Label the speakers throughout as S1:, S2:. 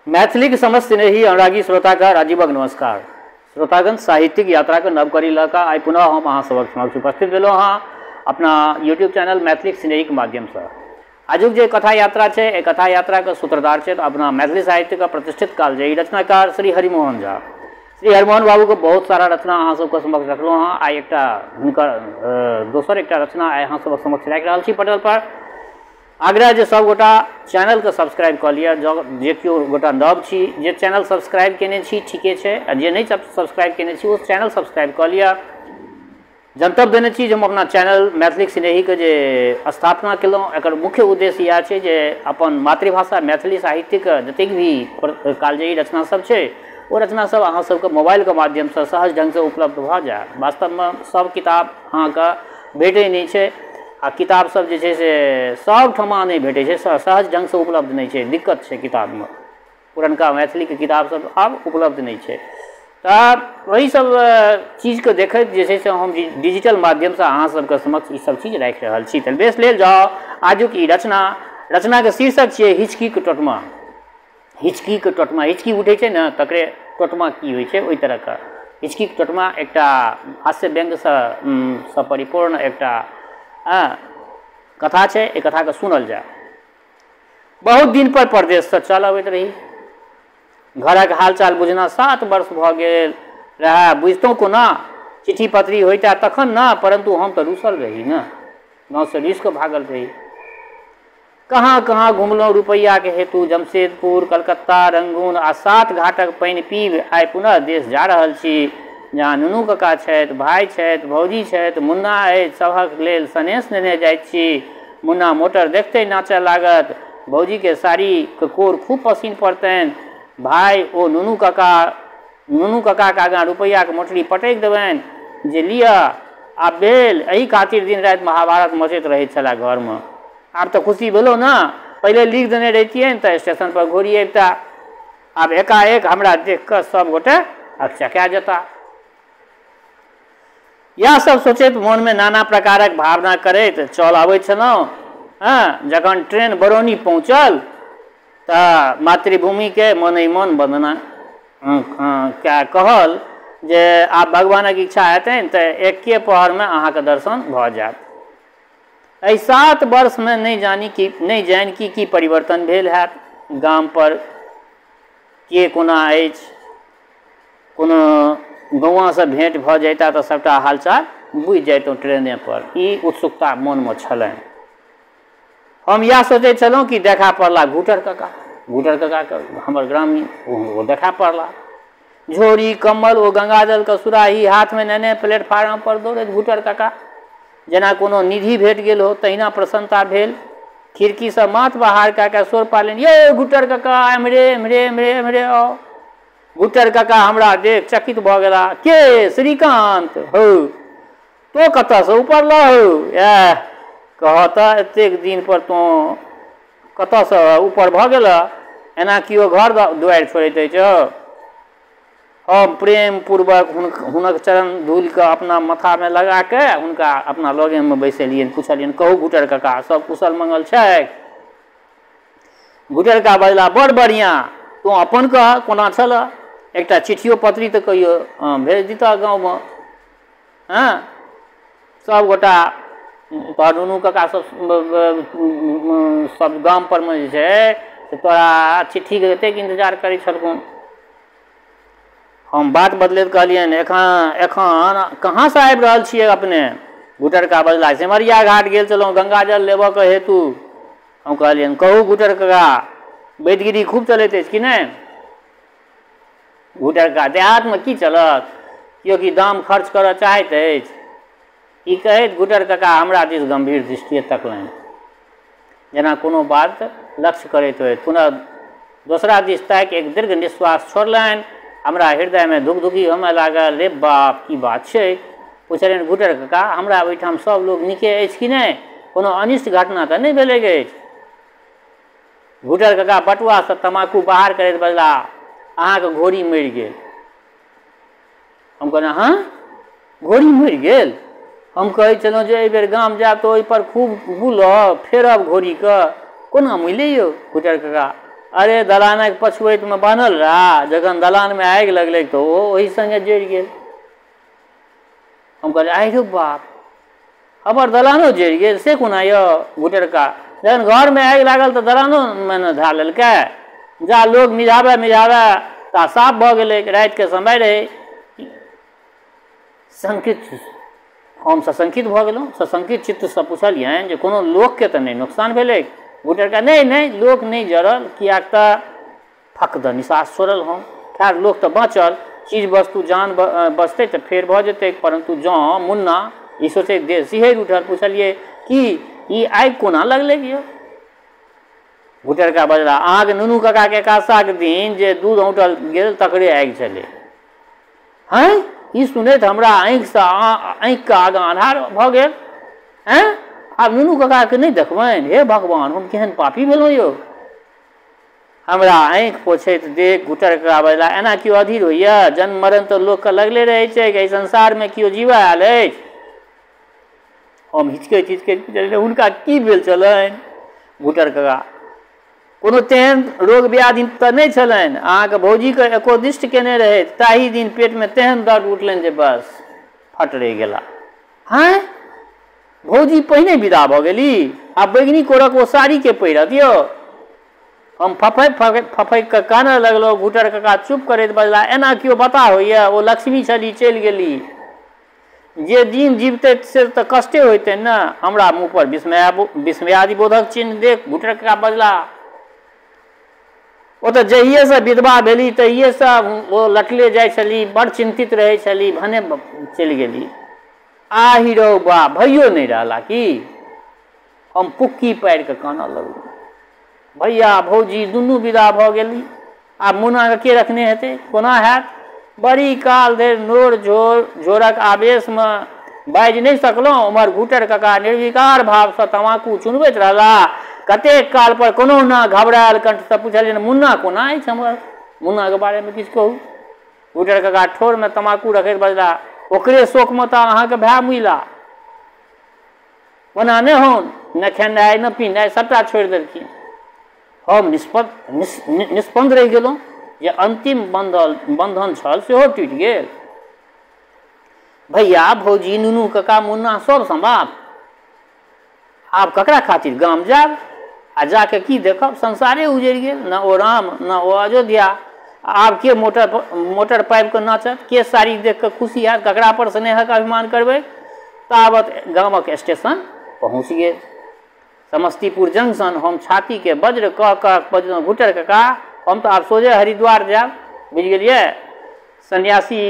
S1: मैथिली समस्त स्नेही अनुरागी श्रोता का राजीवक नमस्कार। श्रोतागण, साहित्यिक यात्रा के नव करी लऽ कऽ आइ पुनः हम अहाँ सबक समक्ष उपस्थित भेलहुँ हाँ अपना यूट्यूब चैनल मैथिली स्नेही के माध्यम से। आजुक जे कथा यात्रा है, एक कथा यात्रा के सूत्रधार है अपना मैथिली साहित्य का प्रतिष्ठित कालजयी रचनाकार श्री हरिमोहन झा। श्री हरिमोहन बाबू के बहुत सारा रचना अहाँ सबके समक्ष रखलहुँ हाँ। आइ एकटा हुनकर दोसर एकटा रचना आइ अहाँ सबक समक्ष राखि रहल छी पटल पर। आग्रह जे सब गोटा चैनल के सब्सक्राइब कर लिया, जे क्यों गोटा नव छी, जे चैनल सब्सक्राइब केने छी ठीके छै, जे नहीं सब्सक्राइब केने छी वो चैनल सब्सक्राइब कर लिया। जनतब देने छी जे हम अपना चैनल मैथिली स्नेही के जे स्थापना केलहुँ, एकर मुख्य उद्देश्य यह छै जे अपन मातृभाषा मैथिली साहित्य के जतेक भी कालजयी रचना सब छै वो रचना सब अहाँ सबके मोबाइल के माध्यम से सहज ढंग से उपलब्ध भ जाए। वास्तव में सब किताब अहाँके भेटै नहीं छै आ किताब सब जे छै से सब ठमा नहीं भेटै छै, सहज ढंग से उपलब्ध नहीं छै, दिक्कत छै किताब में। पुरनका मैथिली के किताब सब आब उपलब्ध नहीं छै, तो वही सब चीज के देखैत जे छै से हम डिजिटल माध्यम से अहाँ सबके समक्ष ई सब चीज राखि रहल छी। तऽ बेस लेल जाओ आजुक ई रचना के शीर्षक छियै हिचकी के टोटमा। हिचकी के टोटमा, हिचकी उठै छै ने तकरे टोटमा की होइ छै, ओहि तरह का हिचकी के टोटमा एकटा हास्य व्यंग से परिपूर्ण एकटा कथा छै। एक कथा के सुनल जाए। बहुत दिन पर परदेश से चल अबैत रही, घरक हालचाल बुझना 7 वर्ष भ गेल रहे। बुझतों कोना, चिट्ठी पत्री होइता तखन ना, परंतु हम तो रुसल रही ना, गाँव से रिस के भागल रही। कहाँ कहाँ घुमलहुँ रुपैया के हेतु, जमशेदपुर, कलकत्ता, रंगून आ 7 घाटक पानि पीब आइ पुनः देश जा रहल छी, जहाँ नुनू कका छथि, भाई छथि, भौजी छथि, मुन्ना अछि, सभक लेल सनेश नेने जाइत छी। मुन्ना मोटर देखते नाचय लागत, भौजी के साड़ी के कोर खूब पसीन पड़तनि, भाई ओ नुनू कका के आगाँ रुपैया के मोटरी पटकि देबनि जे लिअ आब भेल। एही खातिर दिन राति महाभारत मचैत रहैत छला घर में। आब तो खुशी भेलो ना, पहले लिख देने रहितियै तो स्टेशन पर घोड़ी अबिता, आब एकाएक हमरा देख कर सब गोटे अकचका जेता। यह सब सोचैत मन में नाना प्रकारक भावना करैत चल अबैत छलहुँ। जखन ट्रेन बरौनी पहुँचल तऽ मातृभूमि के मन मन वंदना क्या कहल जे आब भगवानक इच्छा हेतनि तऽ एके पहर में अहाँके दर्शन भ जायत। एहि 7 वर्ष में नहीं जानि की परिवर्तन भेल हैत। गाम पर के कोना अछि, कोनो गौआ से भेंट भ जाता तो सबटा हालचाल बुझि जैतहुँ ट्रेने पर। ई उत्सुकता मन में छलनि। हम यह सोचैत छलहुँ कि देखा पड़ला घूटर कका के हमर ग्रामीण वो देखा पड़ला। झोरी कम्बल ओ गंगाजल के सुराही हाथ में नेने प्लेटफार्म पर दौड़ैत घूटर कका जेना कोनो निधि भेट गेल हो तहिना प्रसन्नता भेल। खिड़की से माथ बाहर कऽ स्वर पालनि, ये घूटर कका एम्हरे एम्हरे एम्हरे एम्हरे आओ। घूटर कका हमरा देख चकित भ गेला। के श्रीकांत हो, तो कतऽ से ऊपरला हो? कह तऽ एतेक दिन पर तो कतऽ से ऊपर भ गेला? एना किओ घर दुआरि छोड़ैत अछि? हम प्रेम पूर्वक हुनक चरण धूल के अपना माथा में लगा के हुनका अपना लगे में बैसेलियन, पूछलियन कहू घूटर कका सब कुशल मंगल छै? घूटर का बजला बड़ बढ़िया, तू अपन कह कोना छल? एकटा चिट्ठियो पत्री तो कहियो भेज दीता गाँव में। सब गोटा नुनू कका सब गाम पर में जे छै तोरा चिट्ठी के एतेक इंतजार करै छलखुन। हम बात बदलैत कहलियन एखन कहाँ से आबि रहल छियै अपने? घूटर का बजला सिमरिया घाट गेल छलहुँ गंगाजल लेबऽ के हेतु। हम कहलियन कहू घूटर कका वैदगिरी खूब चलैत अछि कि नहीं? घूटर का देहात में की चलत, केओ की दाम खर्च करऽ चाहैत अछि? ई कहैत घूटर कका हमरा दिस गंभीर दृष्टि तकलनि, जेना कोनो बात लक्ष्य करैत होय। पुनः दोसरा दिस ताकि एक दीर्घ निश्वास छोड़लनि। हमरा हृदय में धुकधुकी होमय लागल। रे बाप की बात छै? पूछलनि घूटर कका हमरा ओहिठाम सब लोग नीके अछि कि नहीं? कोनो अनिष्ट घटना तऽ नहीं भेलै अछि? घूटर कका बटुआ से तमाकू बाहर करैत बजला अहाँके घोड़ी मरि गेल। हम कहलहुँ हाँ घोड़ी मरि गेल? हम कहै छलहुँ जे एहि बेर गाम जायब तऽ ओहि पर खूब बुलब फेरब घोड़ी के, कोना मिले यौ? घूटर कका अरे दलानक पछुएत में बनल रहा, जखन दलान में आगि लगलै तो वही संगे जरि गेल। हम कहलिए आइ रे बाप, हमर दलानो जरि गेल से कोना यौ गुटरका, जखन घर में आगि लागल तो दलानो में न धा लेलकै, जा लोग मिझावे ता साफ भऽ गेलै। राति के समय रहे, शंकित हम सशंकित भऽ गेलहुँ। सशंकित चित्त से पूछलियनि जे कोनो लोक के तऽ नहि नुकसान भेलै? गुटरका नहीं लोक नहीं जरल, कियाक तऽ फकद निशास छोड़ल हम। खैर लोक तऽ बचल, चीज वस्तु जान बचतै तऽ फेर भऽ जेतै, परंतु जँ मुन्ना ई सोचे देह सिहरि उठल। पूछलिए कि ई आगि कोना लगलै यौ? गुटरका बजला अहाँके नुनू काका के एकादशा के दिन जे दूध औंटल गेल तकरे आगि छलै। हैं ई सुनैत हमरा आँखि के आगाँ अन्हार भऽ गेल। हैं आब नुनू काका के नहीं देखबनि? हे भगवान, हम केहन पापी भेलहुँ यौ। हमरा आँखि पोछैत देख गुटरका बजला एना केओ अधीर होइए? जन्म मरण तऽ लोकके लगले रहै छै, एहि संसारमे केओ जीवऽ आयल अछि। हम हिचकैत हुनका की भेल छलनि? गुटरका कोनो तेहन रोग व्याधि तऽ नहि छलनि, अहाँके भौजीके एकोदिष्ट केने रहै, ताहि दिन पेटमे तेहन दर्द उठलनि जे बस फट रहि गेला। हैं भौजी पहिने विदा भऽ गेली, आ बैगनी कोरक ओ साड़ी के पहिरत यौ? हम फफैक के कानऽ लगलहुँ। गुटरका चुप करैत बजला एना केओ बता होइए? ओ लक्ष्मी छली, चलि गेली। जे दिन जीवते से तऽ कष्टे होइते न। हमरा मुँह पर विस्मयादि बोधक चिन्ह देख गुटरका बजला ओ तऽ जहिए से विधवा भेली तहिए से ओ लटले जाइ छली, बड़ चिंतित रहै छली, भने चलि गेली। आहि रौ बा, भैयो नहीं रहला की? हम पुक्की पारि के कानऽ लगलहुँ। भैया भौजी दुनू विदा भऽ गेली, आब मुन्ना के रखने हेतै? कोना हैत? बड़ी काल धरि नोर झोरक आवेश में बाजि नहीं सकलहुँ। उमर गुटरका निर्विकार भाव से तमाकू चुनबैत रहला। कतेक काल पर कोनो ना घबरायल कंठ से पूछलियनि मुन्ना कोना अछि? हमर मुन्ना के बारे में किछु कहू। गुटरका ठोर में तमाकू रखैत बजला ओकरे शोक में तऽ अहाँके भाय मुइला। ओना नहि होन, न खेनाइ न पीनाइ सबटा छोड़ि देलखिन। हम निष्पन्द रहि गेलहुँ जे अंतिम बंधन छल सेहो टूटि गेल। भैया भौजी नुनू काका मुन्ना सब समाप्त। आब ककरा खातिर गाम जाब आ जाके की देखब? संसारे उजड़ि गेल, न ओ राम न ओ अयोध्या। आब के मोटर पाइप के नाचत? के साड़ी देख के खुशी हैत? ककरा पर स्नेहक अभिमान करबै? तावत गामक स्टेशन पहुँच गेल। समस्तीपुर जंक्शन हम छाती के वज्र कह बजलहुँ गुटरका हम तो आब सोझे हरिद्वार जायब, बुझि गेलियै? सन्यासी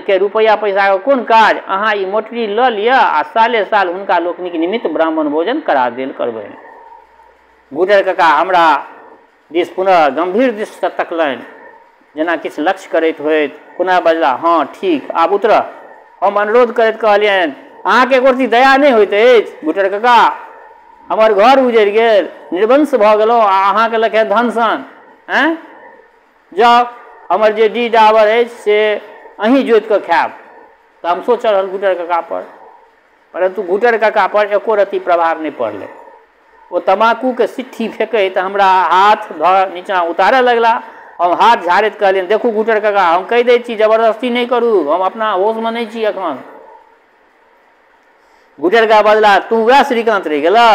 S1: के रुपैया पैसा के कोन काज? अहाँ ई मोटरी लऽ लिअ आ साले साल हुनका लोकनिक निमित्त ब्राह्मण भोजन करा देल करबै। गुटरका हमरा दिस पुनः गंभीर दृष्टि तकलनि, जेना किछु लक्ष्य करैत होइत। पुनः बजला हाँ ठीक, आब उतरह। हम अनुरोध करैत कहलियनि अहाँके एको रत्ती दया नहि होइत अछि? गुटरका हमर घर उजड़ि गेल, निर्वंश भऽ गेलहुँ आ अहाँके लखे धन सन। हैं जाउ, हमर जे डी डाबर अछि से अहीं जोति कऽ खायब। तामसो चढ़ल गुटरका पर, परंतु गुटरका पर एको रत्ती प्रभाव नहीं पड़लै। वो तमाकू के सिट्ठी फेंकै तऽ हमरा हाथ नीचा उतारऽ लगला। हम हाथ झाड़ैत कहलियनि देखू गुटरका हम कहि दै छी जबरदस्ती नहीं करू, हम अपना होश में नहीं छी एखन। गुटरका बजला तू वएह श्रीकांत रहि गेला,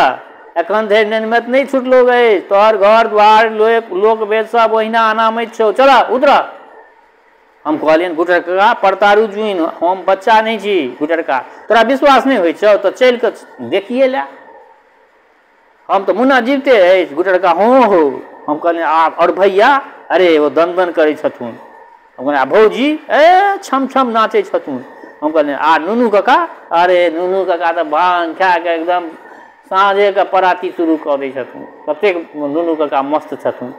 S1: एखन धरि नैनमत नहीं छुटलो गए। तोहर घर द्वार लोक वेद सब ओहिना अनामैत छौ, चल उतरऽ। हम कहलियनि गुटरका परतारू जुइन, हम बच्चा नहीं छी। गुटरका तोरा विश्वास नहीं होइ छौ तो चल के देखिए ला, हम तो मुन्ना जीवते अछि। गुटरका हो हम कहलियनि आब और भैया? अरे वो दन करै छथुन। हम कहलियनि भौजी ए छम छम नाचै छथुन। हम कहलियनि आ नुनू काका? अरे नुनू काका तो भांग खा के एकदम साँझे के पराती शुरू कऽ दै छथुन, कतेक नुनू काका मस्त छथुन।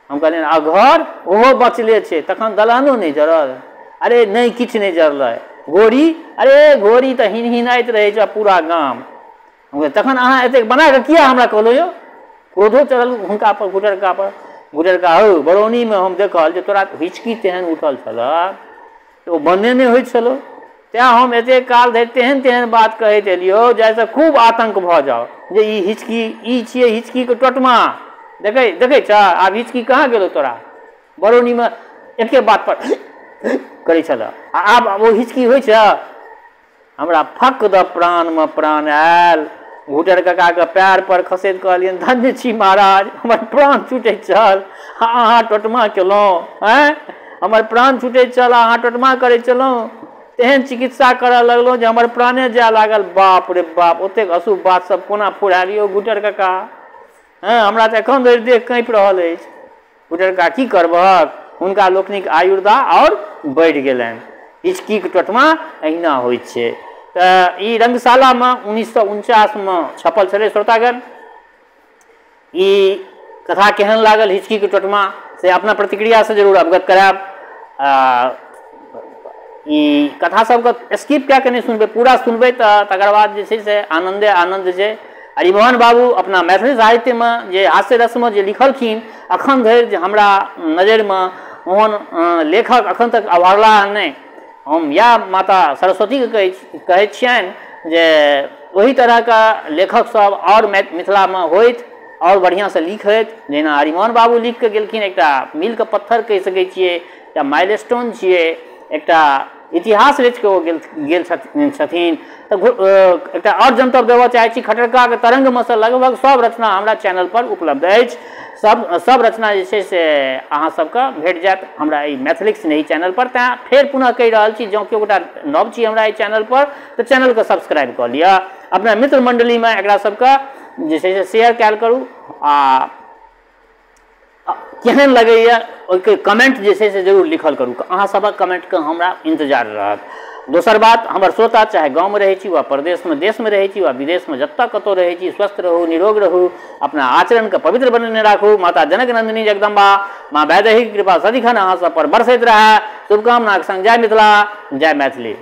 S1: हम कहलियनि आ घर? ओहो बचले छै, तखन दलानो नहीं जरल? अरे नहीं किछु नहीं जरलै। घोड़ी? अरे घोड़ी तऽ हिनहिनाइत रहै छै पूरा गाम। तखन अहाँ एतेक बना कऽ किया हमरा कहलहुँ यौ? क्रोधो चढ़ल हुनका पर गुटरका पर। गुटरका हौ बरौनी में हम देखल जे तोरा हिचकी तेहन उठल छलऽ तऽ ओ बन्ने नहि होइत छलो, तेँ हम एतेक काल धरि तेहन बात कहैत एलियौ जाहिसँ खूब आतंक भऽ जाओ जे ई हिचकी ई छियै हिचकी के टोटमा। देखे छ आब हिचकी कहाँ गेलो तोरा बरौनी में एके बात पर करै छल आब वो हिचकी होइ छ हमरा फक द प्राण में प्राण आयल घुटर काका के पैर पर खसैत कहलियन धन्य छी महाराज हमर प्राण छूटै छल अहाँ टोटमा केलहुँ हैं हमर प्राण छूटै छल अहाँ टोटमा करै छलहुँ तेहन चिकित्सा करऽ लगलहुँ जे हमर प्राणे जाय लागल बाप रे बाप ओतेक अशुभ बात सब कोना फुरालियौ घुटर काका हैं हमरा तऽ एखन धरि देह काँपि रहल अछि घुटर काका की करबहक हुनका लोकनिक आयुर्दा और बढ़ि गेलनि हिचकी के टोटमा अहिना होइत छै तऽ ई रंगशाला में 1949 में छपल छलै श्रोतागण ई कथा केहन लागल हिचकी के टोटमा से अपना प्रतिक्रिया से जरूर अवगत करायब ई कथा सबके स्किप कए के नहीं सुनबै पूरा सुनबै तऽ तकर बाद जे छै से आनंदे आनंद छै हरिमोहन बाबू अपना मैथिली साहित्य में जे हास्य रस में जे लिखलखिन अखन धरि जे हमरा नजर में ओहन लेखक अखन तक अवारलाह नहीं हम या माता सरस्वती के कहै छियनि जे वही तरह का लेखक सब और मिथिला में होइत और बढ़िया से लिखैत जेना हरिमोहन बाबू लिख के गेलखिन एकटा मील के पत्थर कहि सकै छियै एकटा माइलस्टोन छियै एकटा इतिहास रच के ओ गेल छथिन तऽ एकटा और जनतब देबऽ चाहै छी खटरका के तरंग में से लगभग सब रचना हमरा चैनल पर उपलब्ध अछि सब रचना जे छै से अहाँ सबके भेट जायत हमरा ई मैथिली स्नेही चैनल पर तेँ फेर पुनः कहि रहल छी जँ केओ गोटा नव छी हमरा ई चैनल पर तऽ चैनल के सब्सक्राइब कऽ लिअ अपना मित्र मंडली में एकरा सबके जे छै से शेयर कयल करू आ केहन लगैया ओहिके कमेंट जे छै से जरूर लिखल करू अहाँ सबक कमेंट के हमरा इंतजार रहत दोसर बात हमर श्रोता चाहे गाँव में रहै छी वा प्रदेश में देश में रहै छी वा विदेश में जतऽ कतौ रहै छी स्वस्थ रहू निरोग रहू अपना आचरण के पवित्र बनेने राखू माता जनक नंदिनी जगदम्बा माँ वैदेही कृपा सदिखन अहाँ सब पर बरसैत रहै शुभकामनाक संग जय मिथिला जय मैथिली।